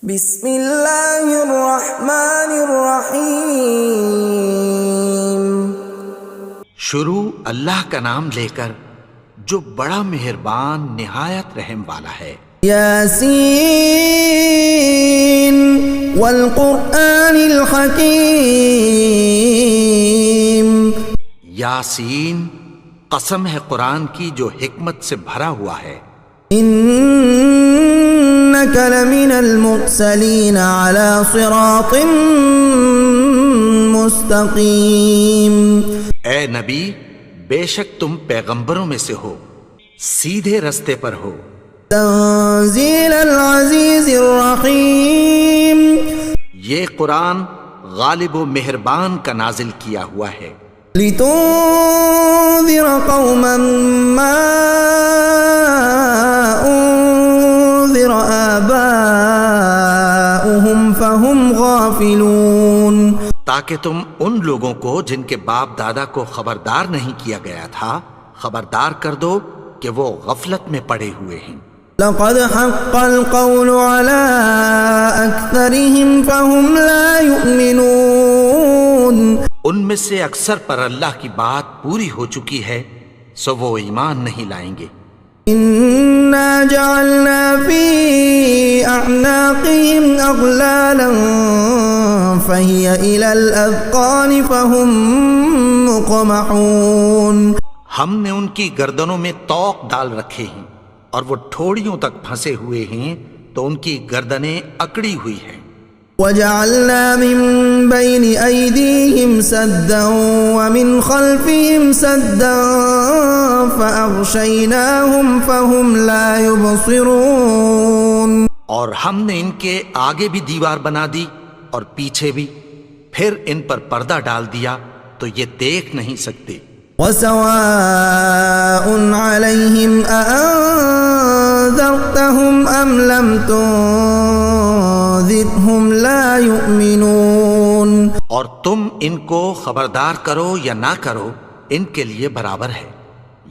بسم اللہ الرحمن الرحیم۔ شروع اللہ کا نام لے کر جو بڑا مہربان نہایت رحم والا ہے۔ یاسین والقرآن الحکیم۔ یاسین، قسم ہے قرآن کی جو حکمت سے بھرا ہوا ہے۔ انک لمن المرسلین علی صراط مستقیم۔ اے نبی، بے شک تم پیغمبروں میں سے ہو، سیدھے رستے پر ہو۔ تنزیل العزیز الرحیم۔ یہ قرآن غالب و مہربان کا نازل کیا ہوا ہے۔ لتنذر قوما ما انذر آباؤهم فهم غافلون۔ تاکہ تم ان لوگوں کو جن کے باپ دادا کو خبردار نہیں کیا گیا تھا خبردار کر دو کہ وہ غفلت میں پڑے ہوئے ہیں۔ لقد حق القول على أكثرهم فهم لا يؤمنون۔ ان میں سے اکثر پر اللہ کی بات پوری ہو چکی ہے سو وہ ایمان نہیں لائیں گے۔ إنا جعلنا في أعناقهم أغلالا فهي إلى الأذقان فهم مقمحون۔ ہم نے ان کی گردنوں میں طوق ڈال رکھے ہیں اور وہ ٹھوڑیوں تک پھنسے ہوئے ہیں تو ان کی گردنیں اکڑی ہوئی ہیں۔ وجعلنا من بين أيديهم سدا ومن خلفهم سدا فأغشيناهم فهم لا يبصرون۔ اور ہم نے ان کے آگے بھی دیوار بنا دی اور پیچھے بھی، پھر ان پر پردہ ڈال دیا تو یہ دیکھ نہیں سکتے۔ وسواء عليهم أأنذرتهم أم لم تنذرهم لا يؤمنون۔ اور تم ان کو خبردار کرو یا نہ کرو ان کے لیے برابر ہے،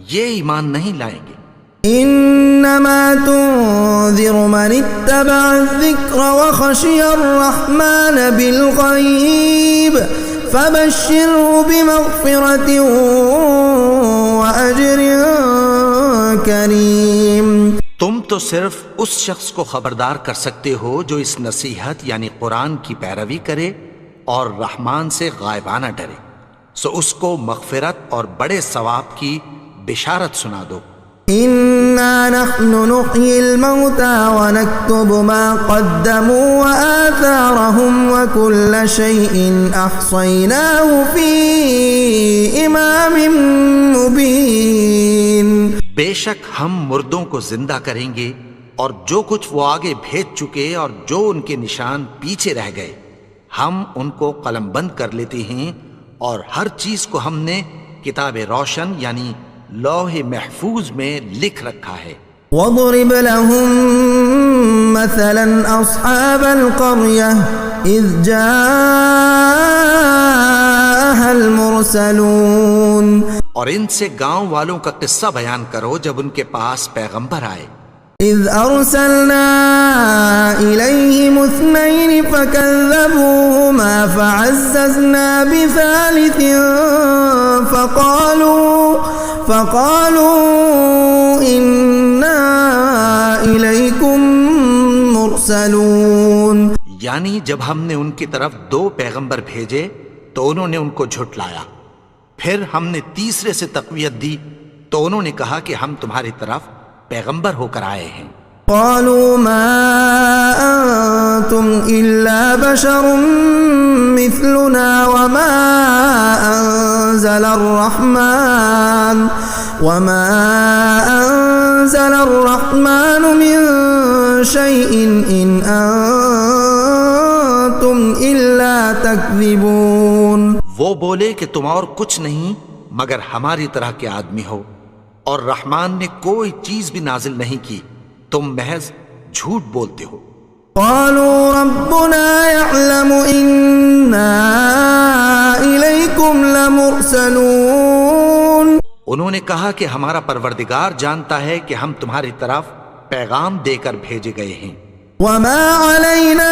یہ ایمان نہیں لائیں گے۔ انما تنذر من اتبع الذکر وخشی الرحمن بالغیب فبشره بمغفرة وأجر کریم۔ تم تو صرف اس شخص کو خبردار کر سکتے ہو جو اس نصیحت یعنی قرآن کی پیروی کرے اور رحمان سے غائبانہ ڈرے، سو اس کو مغفرت اور بڑے ثواب کی بشارت سنا دو۔ انا نحن نحيي الموتى ونكتب ما قدموا وآثارهم وكل شيء احصيناه في امام مبين۔ بے شک ہم مردوں کو زندہ کریں گے اور جو کچھ وہ آگے بھیج چکے اور جو ان کے نشان پیچھے رہ گئے ہم ان کو قلم بند کر لیتے ہیں، اور ہر چیز کو ہم نے کتاب روشن یعنی لوح محفوظ میں لکھ رکھا ہے۔ وَاضْرِبْ لَهُم مَّثَلًا أَصْحَابَ الْقَرْيَةِ إِذْ جَاءَهَا الْمُرْسَلُونَ۔ اور ان سے گاؤں والوں کا قصہ بیان کرو جب ان کے پاس پیغمبر آئے۔ إِذْ أَرْسَلْنَا إِلَيْهِمُ اثْنَيْنِ فَكَذَّبُوهُمَا فَعَزَّزْنَا بِثَالِثٍ فَقَالُوا إِنَّا إِلَيْكُمْ مُرْسَلُونَ۔ یعنی جب ہم نے ان کی طرف 2 پیغمبر بھیجے تو انہوں نے ان کو جھٹلایا، پھر ہم نے تیسرے سے تقویت دی تو انہوں نے کہا کہ ہم تمہاری طرف پیغمبر ہو کر آئے ہیں۔ قالوا ما أنتم إلا بشر مثلنا وما أنزل الرحمن من شيء إن أنتم إلا تكذبون۔ وہ بولے کہ تم اور کچھ نہیں مگر ہماری طرح کے آدمی ہو، اور رحمان نے کوئی چیز بھی نازل نہیں کی، تم محض جھوٹ بولتے ہو۔ قالوا ربنا يعلم إنا إليكم لمرسلون۔ انہوں نے کہا کہ ہمارا پروردگار جانتا ہے کہ ہم تمہاری طرف پیغام دے کر بھیجے گئے ہیں۔ وما علينا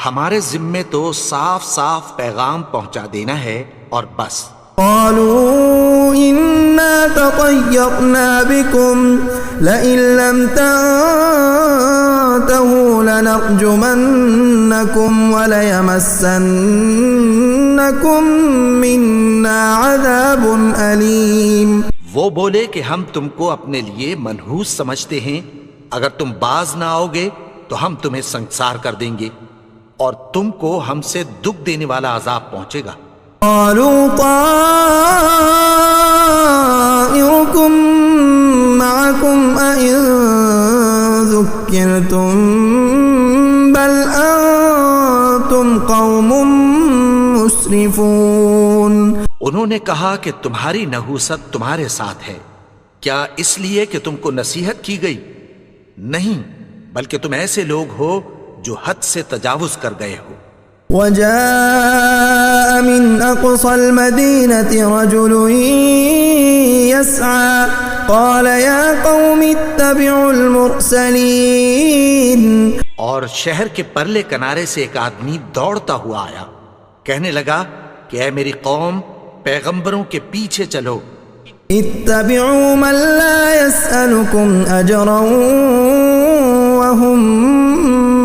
ہمارے ذمے تو صاف صاف پیغام پہنچا دینا ہے اور بس. قالوا إنا تطيرنا بكم لئن لم تنتهوا لنرجمنكم وليمسنكم منا عذاب أليم. وہ بولے کہ ہم تم کو اپنے لیے منحوس سمجھتے ہیں، اگر تم باز نہ آؤ گے تو ہم تمہیں سنگسار کر دیں گے اور تم کو ہم سے دکھ دینے والا عذاب پہنچے گا. قالوا طائركم معكم أئن ذكرتم بل أنتم قوم مسرفون. انہوں نے کہا کہ تمہاری نحوست تمہارے ساتھ ہے، کیا اس لیے کہ تم کو نصیحت کی گئی؟ نہیں، بلکہ تم ایسے لوگ ہو جو حد سے تجاوز کر گئے ہو. وجاء من أقصى المدينة رجل يسعى قال يا قوم اتبعوا المرسلين. اور شہر کے پرلے کنارے سے ایک آدمی دوڑتا ہوا آیا، کہنے لگا کہ اے میری قوم، پیغمبروں کے پیچھے چلو. اتبعوا من لا يسألكم أجرا وهم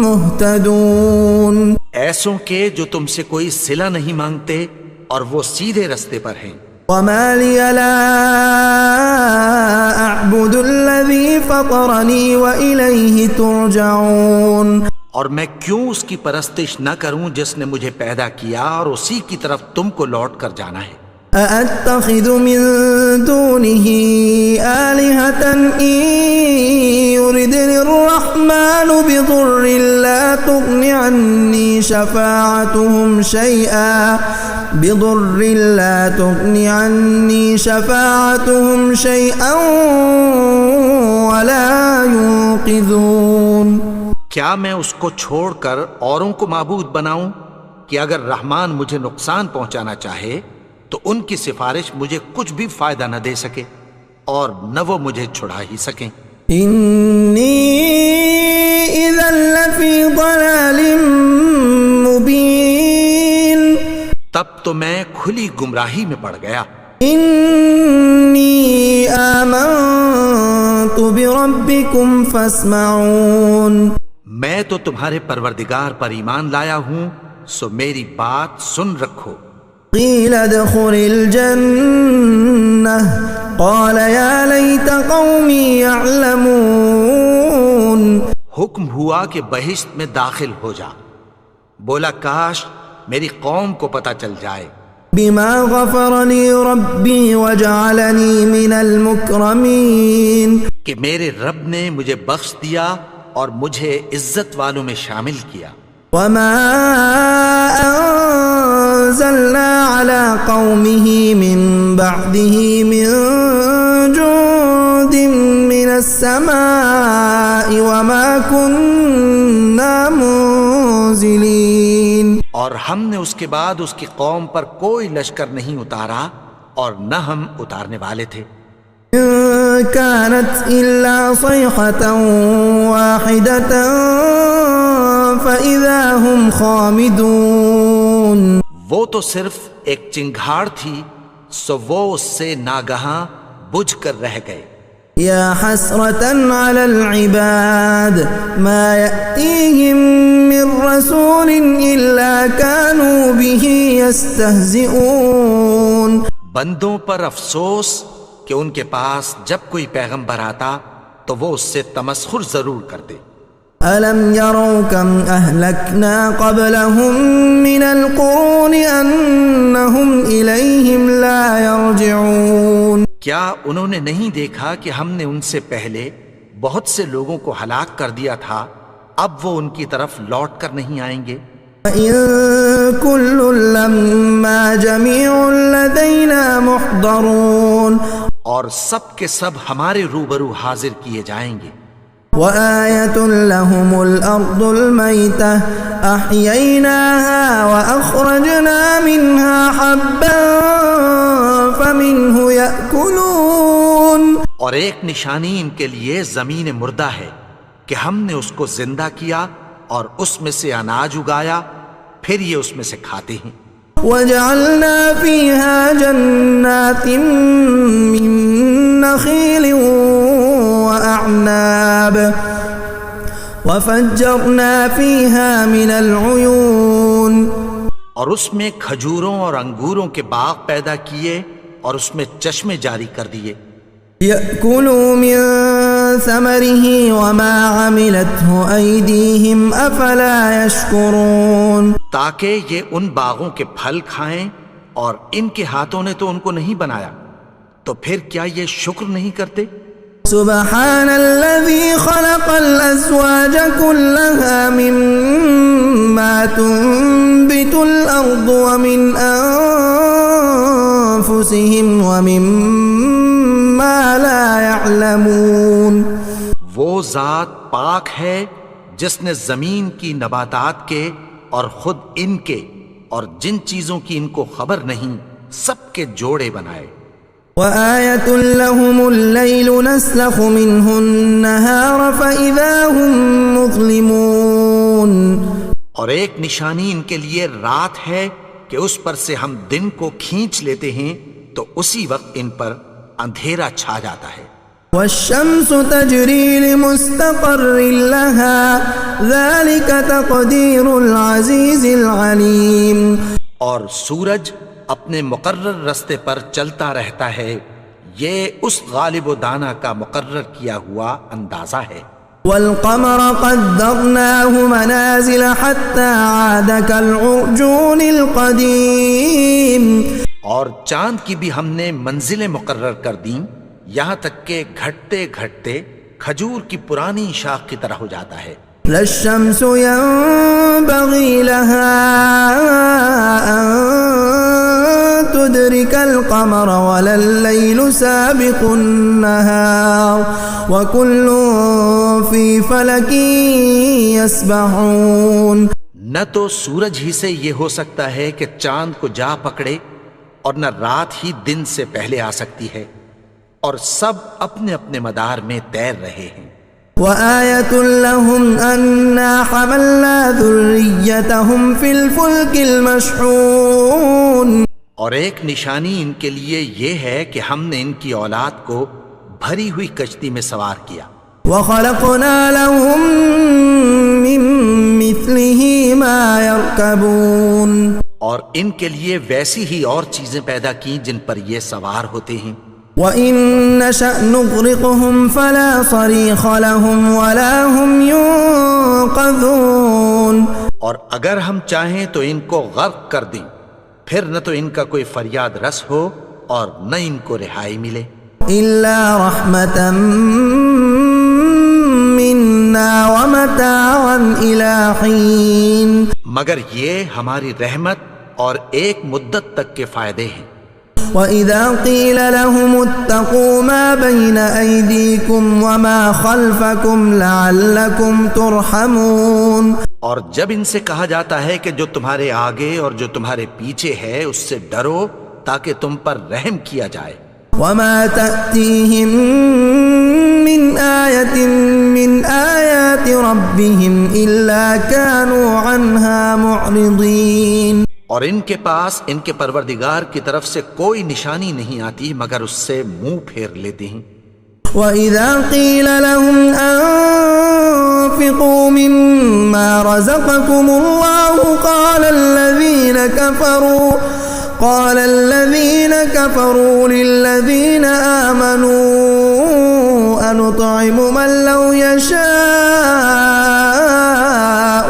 مهتدون. ایسوں کے جو تم سے کوئی صلہ نہیں مانگتے اور وہ سیدھے رستے پر ہیں. وما لي لا أعبد الذي فطرني وإليه ترجعون. اور میں کیوں اس کی پرستش نہ کروں جس نے مجھے پیدا کیا اور اسی کی طرف تم کو لوٹ کر جانا ہے. أأتخذ من دونه آلهة إن يردني الرحمن بضر لا تغن عني شفاعتهم شيئا ولا ينقذون. کیا میں اس کو چھوڑ کر اوروں کو معبود بناؤں کہ اگر رحمان مجھے نقصان پہنچانا چاہے تو ان کی سفارش مجھے کچھ بھی فائدہ نہ دے سکے اور نہ وہ مجھے چھڑا ہی سکیں. انی اذا لفی ضلال مبین. تب تو میں کھلی گمراہی میں پڑ گیا. انی آمنت بربکم فاسمعون. میں تو تمہارے پروردگار پر ایمان لایا ہوں، سو میری بات سن رکھو. قیل ادخل الجنة قال یا لیت قومی یعلمون. حکم ہوا کہ بہشت میں داخل ہو جا. بولا کاش میری قوم کو پتہ چل جائے. بما غفر لی ربی وجعلنی من المکرمین. کہ میرے رب نے مجھے بخش دیا اور مجھے عزت والوں میں شامل کیا. وما انزلنا على قومه من بعده من جند من السماء وما كنا منزلين. اور ہم نے اس کے بعد اس کی قوم پر کوئی لشکر نہیں اتارا اور نہ ہم اتارنے والے تھے. كانت إلا صيحة واحدة فإذا هم خامدون. وہ تو صرف ایک چنگھاڑ تھی، سو وہ اس سے ناگہاں بجھ کر رہ گئے. یا حسرة على العباد ما يأتيهم من رسول إلا كانوا به يستهزئون. بندوں پر افسوس کہ ان کے پاس جب کوئی پیغمبر آتا تو وہ اس سے تمسخر ضرور کرتے. أَلَمْ يَرَوْا كَمْ أَهْلَكْنَا قَبْلَهُمْ مِنَ الْقُرُونِ أَنَّهُمْ إِلَيْهِمْ لَا يَرْجِعُونَ. کیا انہوں نے نہیں دیکھا کہ ہم نے ان سے پہلے بہت سے لوگوں کو ہلاک کر دیا تھا، اب وہ ان کی طرف لوٹ کر نہیں آئیں گے. وَإِن كُلٌّ لَّمَّا جَمِيعٌ لَّدَيْنَا مُحْضَرُونَ. اور سب کے سب ہمارے روبرو حاضر کیے جائیں گے. وآية لهم الأرض الميتة أحييناها وأخرجنا منها حبا فمنه يأكلون. اور ایک نشانی ان کے لیے زمین مردہ ہے کہ ہم نے اس کو زندہ کیا اور اس میں سے اناج اگایا، پھر یہ اس میں سے کھاتے ہیں۔ وجعلنا فيها جنات من نخيل وأعناب وفجرنا فيها من العيون، اور اس میں کھجوروں اور انگوروں کے باغ پیدا کیے اور اس میں چشمے جاری کر دیے۔ يأكلوا من ثمره وما عملته أيديهم أفلا يشكرون، تاکہ یہ ان باغوں کے پھل کھائیں، اور ان کے ہاتھوں نے تو ان کو نہیں بنایا، تو پھر کیا یہ شکر نہیں کرتے؟ سبحان الذي خلق الأزواج كلها مما تنبت الأرض ومن أنفسهم ومما لا يعلمون، وہ ذات پاک ہے جس نے زمین کی نباتات کے اور خود ان کے اور جن چیزوں کی ان کو خبر نہیں سب کے جوڑے بنائے۔ وآية لهم الليل نسلخ منه النهار فإذا هم مظلمون، اور ایک نشانی ان کے لیے رات ہے کہ اس پر سے ہم دن کو کھینچ لیتے ہیں تو اسی وقت ان پر اندھیرا چھا جاتا ہے۔ والشمس تجري لمستقر لها ذلك تقدير العزيز العليم، اور سورج اپنے مقرر رستے پر چلتا رہتا ہے، یہ اس غالب و دانا کا مقرر کیا ہوا اندازہ ہے۔ والقمر قدرناه منازل حتى عاد كالعرجون القديم، اور چاند کی بھی ہم نے منزلیں مقرر کر دیں، یہاں تک کہ گھٹتے گھٹتے کھجور کی پرانی شاخ کی طرح ہو جاتا ہے۔ لا الشمس ينبغي لها أن تدرك القمر ولا الليل سابق النهار وكل في فلك يسبحون، نہ تو سورج ہی سے یہ ہو سکتا ہے کہ چاند کو جا پکڑے، اور نہ رات ہی دن سے پہلے آ سکتی ہے، اور سب اپنے اپنے مدار میں تیر رہے ہیں۔ وآية لهم أنا حملنا ذريتهم في الفلك المشحون، اور ایک نشانی ان کے لیے یہ ہے کہ ہم نے ان کی اولاد کو بھری ہوئی کشتی میں سوار کیا۔ وخلقنا لهم من مثله ما يركبون، اور ان کے لیے ویسی ہی اور چیزیں پیدا کی جن پر یہ سوار ہوتے ہیں۔ وَإِن نَّشَأْ نُغْرِقْهُمْ فَلَا صَرِيخَ لَهُمْ وَلَا هُمْ يُنقَذُونَ، اور اگر ہم چاہیں تو ان کو غرق کر دیں، پھر نہ تو ان کا کوئی فریاد رس ہو اور نہ ان کو رہائی ملے۔ إِلَّا رَحْمَةً مِّنَّا وَمَتَاعًا إِلَىٰ حِينٍ، مگر یہ ہماری رحمت اور ایک مدت تک کے فائدے ہیں۔ وَإِذَا قِيلَ لَهُمُ اتَّقُوا مَا بَيْنَ أَيْدِيكُمْ وَمَا خَلْفَكُمْ لَعَلَّكُمْ تُرْحَمُونَ، اور جب ان سے کہا جاتا ہے کہ جو تمہارے آگے اور جو تمہارے پیچھے ہے اس سے ڈرو تاکہ تم پر رحم کیا جائے۔ وَمَا تَأْتِيهِم مِّنْ آيَةٍ مِّنْ آيَاتِ رَبِّهِمْ إِلَّا كَانُوا عَنْهَا مُعْرِضِينَ، اور ان کے پاس ان کے پروردگار کی طرف سے کوئی نشانی نہیں آتی مگر اس سے منہ پھیر لیتے ہیں۔ وَإِذَا قِيلَ لَهُمْ أَنفِقُوا مِمَّا رَزَقَكُمُ اللَّهُ قَالَ الَّذِينَ كَفَرُوا لِلَّذِينَ آمَنُوا أَنُطْعِمُ مَن لَّوْ يَشَاءُ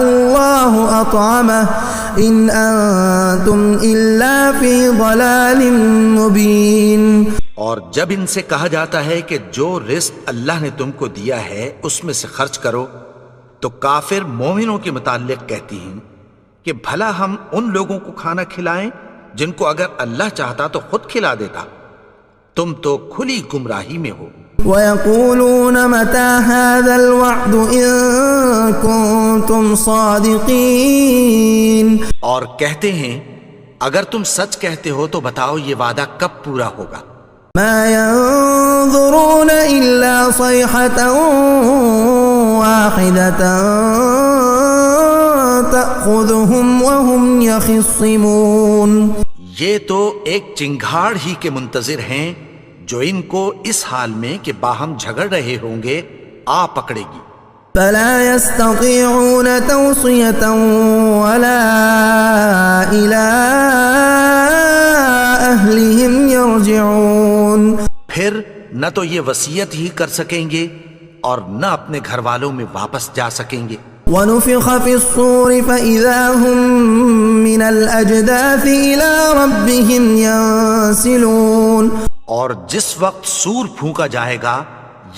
اللَّهُ أَطْعَمَهُ إِنْ أَنتُمْ إِلَّا فِي ضَلَالٍ مُّبِينٍ، اور جب ان سے کہا جاتا ہے کہ جو رزق اللہ نے تم کو دیا ہے اس میں سے خرچ کرو، تو کافر مومنوں کے متعلق کہتی ہیں کہ بھلا ہم ان لوگوں کو کھانا کھلائیں جن کو اگر اللہ چاہتا تو خود کھلا دیتا، تم تو کھلی گمراہی میں ہو۔ وَيَقُولُونَ مَتَىٰ هَٰذَا الْوَعْدُ إِن كُنتُمْ صَادِقِينَ، اور کہتے ہیں اگر تم سچ کہتے ہو تو بتاؤ یہ وعدہ کب پورا ہوگا۔ مَا يَنظُرُونَ إِلَّا صَيْحَةً وَاحِدَةً تأخذهم وهم يخصمون. یہ تو ایک چنگھاڑ ہی کے منتظر ہیں جو ان کو اس حال میں کہ باہم جھگڑ رہے ہوں گے آ پکڑے گی. فلا يستطيعون توصية ولا إلى أهلهم يرجعون. پھر نہ تو یہ وصیت ہی کر سکیں گے اور نہ اپنے گھر والوں میں واپس جا سکیں گے. ونفخ في الصور فإذا هم من الأجداث إلى ربهم ينسلون. اور جس وقت سور پھونکا جائے گا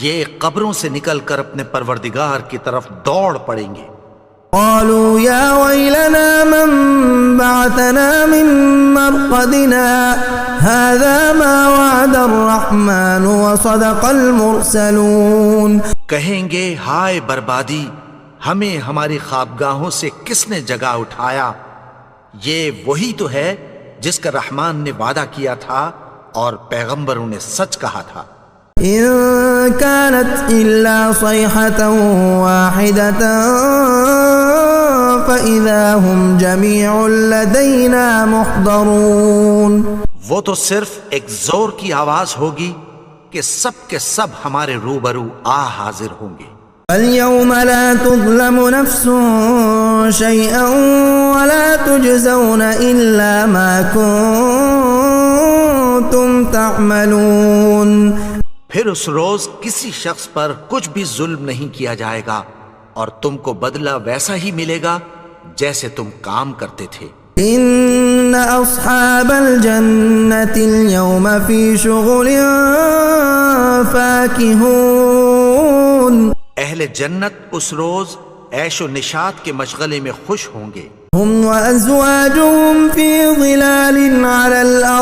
یہ قبروں سے نکل کر اپنے پروردگار کی طرف دوڑ پڑیں گے. قالوا يا ويلنا من بعثنا من مرقدنا هذا ما وعد الرحمن وصدق المرسلون. کہیں گے ہائے بربادی، ہمیں ہماری خوابگاہوں سے کس نے جگا اٹھایا؟ یہ وہی تو ہے جس کا رحمان نے وعدہ کیا تھا اور پیغمبروں نے سچ کہا تھا. إن كانت إلا صيحة واحدة فإذا هم جميع لدينا محضرون. وہ تو صرف ایک زور کی آواز ہوگی کہ سب کے سب ہمارے روبرو آ حاضر ہوں گے. اليوم لا تظلم نفس شيئا ولا تجزون إلا ما كنتم تعملون. پھر اس روز کسی شخص پر کچھ بھی ظلم نہیں کیا جائے گا اور تم کو بدلہ ویسا ہی ملے گا جیسے تم کام کرتے تھے. ان اصحاب الجنة اليوم في شغل فاكهون. اہل جنت اس روز عیش و نشاط کے مشغلے میں خوش ہوں گے. هم وازواجهم في ظلال على الارائك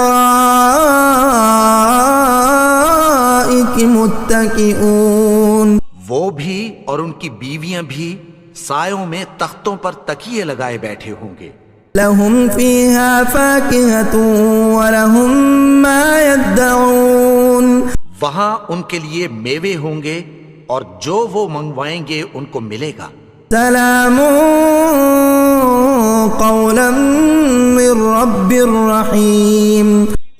متكئون. وہ بھی اور ان کی بیویاں بھی سایوں میں تختوں پر تکیے لگائے بیٹھے ہوں گے. لهم فيها فاكهة ولهم ما يدعون. وہاں ان کے لیے میوے ہوں گے اور جو وہ منگوائیں گے ان کو ملے گا. سلام قولا من رب الرحیم.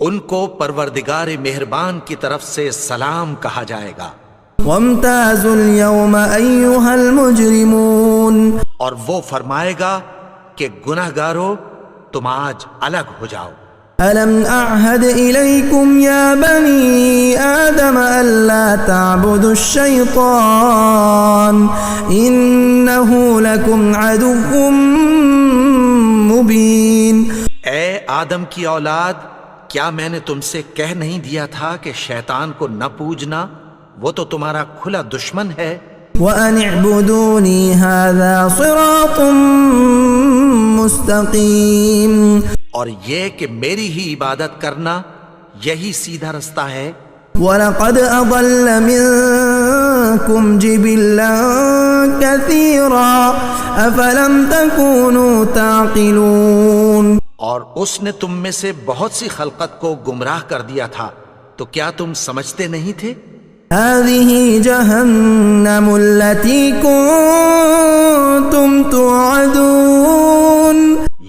ان کو پروردگار مہربان کی طرف سے سلام کہا جائے گا. وامتازوا اليوم ایها المجرمون. اور وہ فرمائے گا کہ گناہگارو تم آج الگ ہو جاؤ. ألم أعهد إليكم يا بني آدم ألا تعبدوا الشيطان إنه لكم عدو مبين. اے آدم کی اولاد، کیا میں نے تم سے کہہ نہیں دیا تھا کہ شیطان کو نہ پوجنا؟ وہ تو تمہارا کھلا دشمن ہے. وأن اعبدوني هذا صراط مستقيم. اور یہ کہ میری ہی عبادت کرنا یہی سیدھا رستہ ہے. وَلَقَدْ أَضَلَّ مِنكُمْ جِبِلًّا كَثِيرًا أَفَلَمْ تَكُونُوا تَعْقِلُونَ. اور اس نے تم میں سے بہت سی خلقت کو گمراہ کر دیا تھا، تو کیا تم سمجھتے نہیں تھے؟ هَذِهِ جَهَنَّمُ الَّتِي كُنتُمْ تُوعَدُونَ.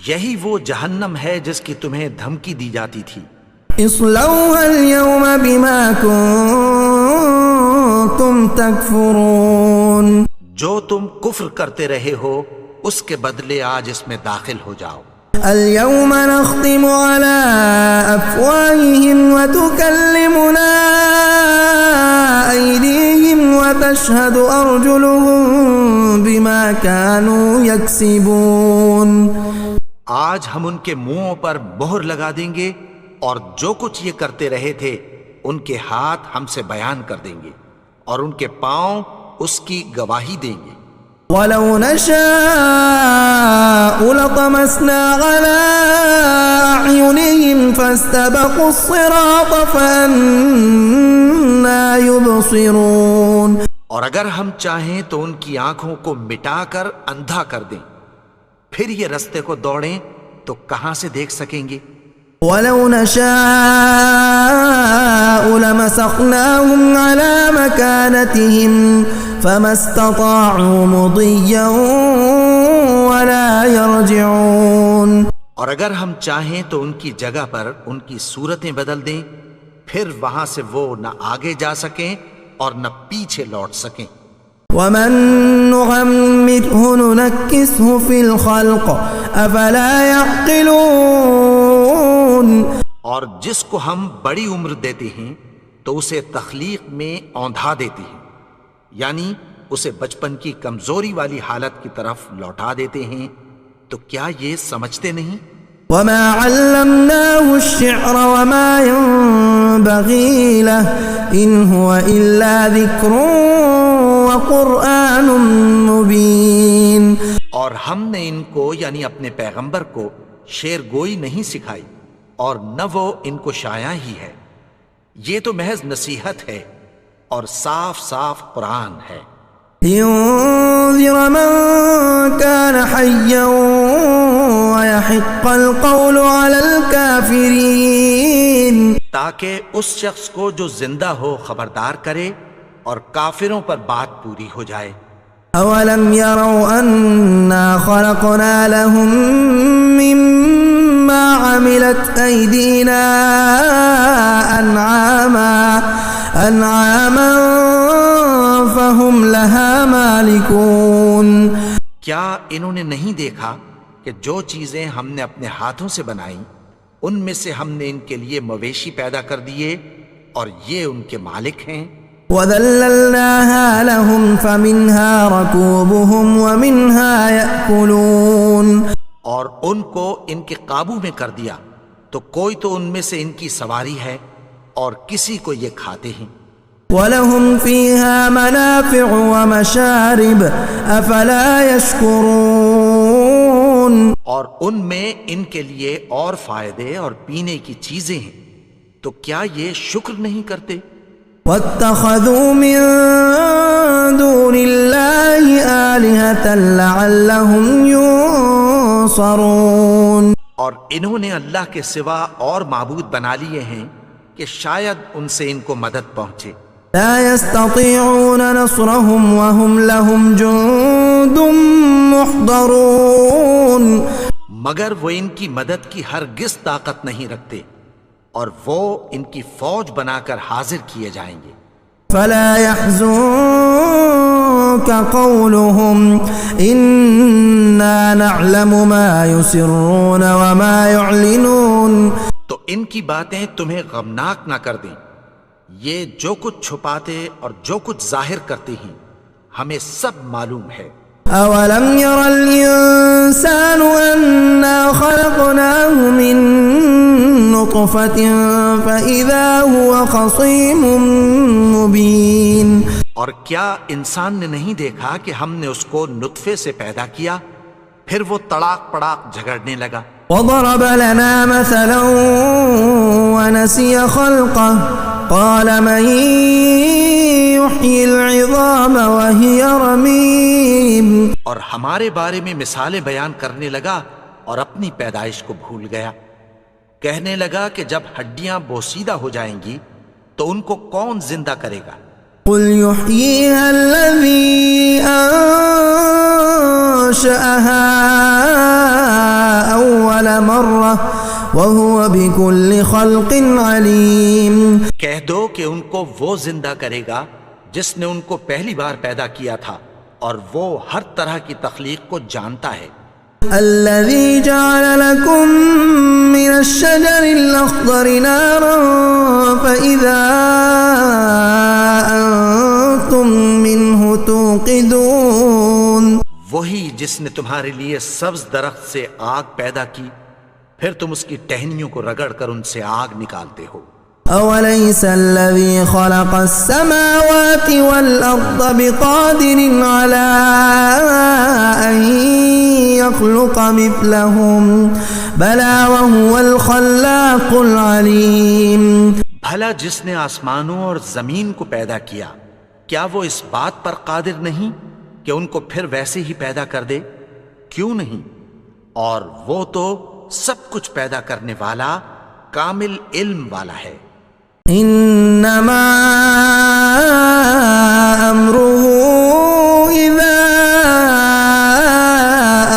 یہی وہ جہنم ہے جس کی تمہیں دھمکی دی جاتی تھی. اصلوها اليوم بما كنتم تكفرون. جو تم کفر کرتے رہے ہو اس کے بدلے آج اس میں داخل ہو جاؤ. اليوم نختم على أفواههم وتكلمنا أيديهم وتشهد أرجلهم بما كانوا يكسبون. آج ہم ان کے منہوں پر مہر لگا دیں گے اور جو کچھ یہ کرتے رہے تھے ان کے ہاتھ ہم سے بیان کر دیں گے اور ان کے پاؤں اس کی گواہی دیں گے. وَلَوْ نَشَاءُ لَطَمَسْنَا عَلَىٰ أَعْيُنِهِمْ فَاسْتَبَقُوا الصِّرَاطَ فَأَنَّىٰ يُبْصِرُونَ. اور اگر ہم چاہیں تو ان کی آنکھوں کو مٹا کر اندھا کر دیں، پھر یہ رستے کو دوڑیں تو کہاں سے دیکھ سکیں گے. وَلَوْ نَشَاءُ لَمَسَخْنَاهُمْ عَلَىٰ مَكَانَتِهِمْ فَمَا اسْتَطَاعُوا مُضِيًّا ولا يرجعون. اور اگر ہم چاہیں تو ان کی جگہ پر ان کی صورتیں بدل دیں، پھر وہاں سے وہ نہ آگے جا سکیں اور نہ پیچھے لوٹ سکیں. ومن نعمره ننكسه في الخلق افلا يعقلون. اور جس کو ہم بڑی عمر دیتے ہیں تو اسے تخلیق میں اوندھا دیتے ہیں، یعنی اسے بچپن کی کمزوری والی حالت کی طرف لوٹا دیتے ہیں. تو کیا یہ سمجھتے نہیں؟ وما علمناه الشعر وما ينبغي له ان هو الا ذكر وقرآن مبين. اور ہم نے ان کو یعنی اپنے پیغمبر کو شعر گوئی نہیں سکھائی اور نہ وہ ان کو شایا ہی ہے، یہ تو محض نصیحت ہے اور صاف صاف قرآن ہے. لينذر من كان حيا ويحق القول على الكافرين. تاکہ اس شخص کو جو زندہ ہو خبردار کرے اور کافروں پر بات پوری ہو جائے. اولم يروا انا خلقنا لهم مما عملت ايدينا انعاما فهم لها مالكون. کیا انہوں نے نہیں دیکھا کہ جو چیزیں ہم نے اپنے ہاتھوں سے بنائیں ان میں سے ہم نے ان کے لیے مویشی پیدا کر دیے اور یہ ان کے مالک ہیں. وَذَلَّلْنَاهَا لَهُمْ فَمِنْهَا رَكُوبُهُمْ وَمِنْهَا يَأْكُلُونَ. اور ان کو ان کے قابو میں کر دیا تو کوئی تو ان میں سے ان کی سواری ہے اور کسی کو یہ کھاتے ہیں. وَلَهُمْ فِيهَا مَنَافِعُ وَمَشَارِبُ أَفَلَا يَشْكُرُونَ. اور ان میں ان کے لیے اور فائدے اور پینے کی چیزیں ہیں، تو کیا یہ شکر نہیں کرتے؟ وَاتَّخَذُوا مِن دُونِ اللَّهِ آلِهَةً لَعَلَّهُمْ يُنصَرُونَ. اور انہوں نے اللہ کے سوا اور معبود بنا لیے ہیں کہ شاید ان سے ان کو مدد پہنچے. لا يستطيعون نصرهم وهم لهم جند محضرون. مگر وہ ان کی مدد کی ہرگز طاقت نہیں رکھتے اور وہ ان کی فوج بنا کر حاضر کیے جائیں گے. فلا يحزنك قولهم إنا نعلم ما يسرون وما يعلنون. تو ان کی باتیں تمہیں غمناک نہ کر دیں، یہ جو کچھ چھپاتے اور جو کچھ ظاہر کرتے ہیں ہمیں سب معلوم ہے. أولم ير الإنسان أنا خلقناه من نطفة فإذا هو خصيم مبين. اور کیا انسان نے نہیں دیکھا کہ ہم نے اس کو نطفے سے پیدا کیا پھر وہ تڑاک پڑاک جھگڑنے لگا. وضرب لنا مثلا ونسي خلقه قال من يحيي العظام وهي رميم. اور ہمارے بارے میں مثالیں بیان کرنے لگا اور اپنی پیدائش کو بھول گیا. کہنے لگا کہ جب ہڈیاں بوسیدہ ہو جائیں گی تو ان کو کون زندہ کرے گا؟ قل يحييها الذي أنشأها أول مرة وهو بكل خلق عليم. کہہ دو کہ ان کو وہ زندہ کرے گا جس نے ان کو پہلی بار پیدا کیا تھا اور وہ ہر طرح کی تخلیق کو جانتا ہے. الذي جعل لكم من الشجر الأخضر نارا فإذا أنتم منه توقدون. وہی جس نے تمہارے لیے سبز درخت سے آگ پیدا کی پھر تم اس کی ٹہنیوں کو رگڑ کر ان سے آگ نکالتے ہو. أوليس الذي خلق السماوات والأرض بقادر على أن يخلق مثلهم بلى وهو الخلاق العليم. بھلا جس نے آسمانوں اور زمین کو پیدا کیا کیا وہ اس بات پر قادر نہیں کہ ان کو پھر ویسے ہی پیدا کر دے؟ کیوں نہیں؟ اور وہ تو سب کچھ پیدا کرنے والا کامل علم والا ہے. انما امره اذا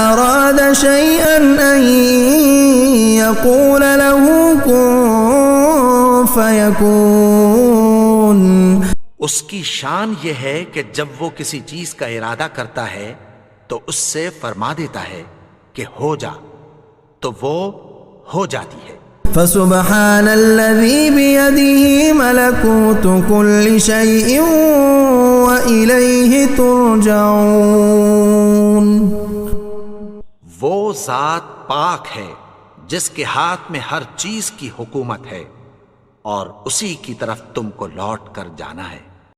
اراد فيكون اس کی شان یہ ہے کہ جب وہ کسی چیز کا ارادہ کرتا ہے تو اس سے فرما دیتا ہے کہ ہو جا، تو وہ ہو جاتی ہے۔ فسبحان الذي بيده ملكوت كل شيء وإليه ترجعون۔ وہ ذات پاک ہے جس کے ہاتھ میں ہر چیز کی حکومت ہے اور اسی کی طرف تم کو لوٹ کر جانا ہے۔